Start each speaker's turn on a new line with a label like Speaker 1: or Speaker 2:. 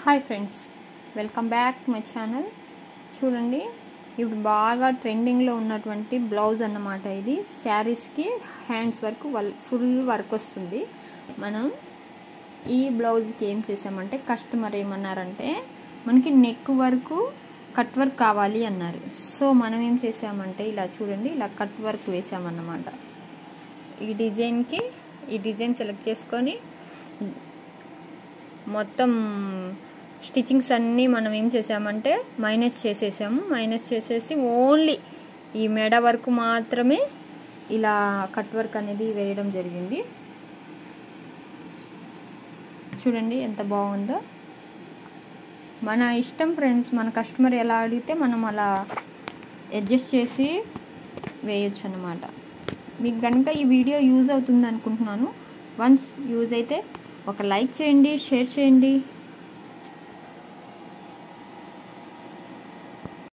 Speaker 1: Hi friends, welcome back to my channel. చూడండి, ఇప్పుడు బాగా ట్రెండింగ్లో ఉన్నటువంటి బ్లౌజ్ అన్నమాట. ఇది శారీస్కి హ్యాండ్స్ వరకు ఫుల్ వర్క్ వస్తుంది. మనం ఈ బ్లౌజ్కి ఏం చేసామంటే, కస్టమర్ ఏమన్నారంటే మనకి నెక్ వరకు కట్ వర్క్ కావాలి అన్నారు. సో మనం ఏం చేసామంటే, ఇలా చూడండి, ఇలా కట్ వర్క్ వేసామన్నమాట. ఈ డిజైన్ సెలెక్ట్ చేసుకొని మొత్తం స్టిచ్చింగ్స్ అన్నీ మనం ఏం చేసామంటే మైనస్ చేసేసాము. మైనస్ చేసేసి ఓన్లీ ఈ మెడ వరకు మాత్రమే ఇలా కట్ వర్క్ అనేది వేయడం జరిగింది. చూడండి ఎంత బాగుందో. మన ఇష్టం ఫ్రెండ్స్, మన కస్టమర్ ఎలా అడిగితే మనం అలా అడ్జస్ట్ చేసి వేయచ్చు అన్నమాట. మీకు కనుక ఈ వీడియో యూజ్ అవుతుంది అనుకుంటున్నాను. వన్స్ యూజ్ అయితే ఒక లైక్ చేయండి, షేర్ చేయండి.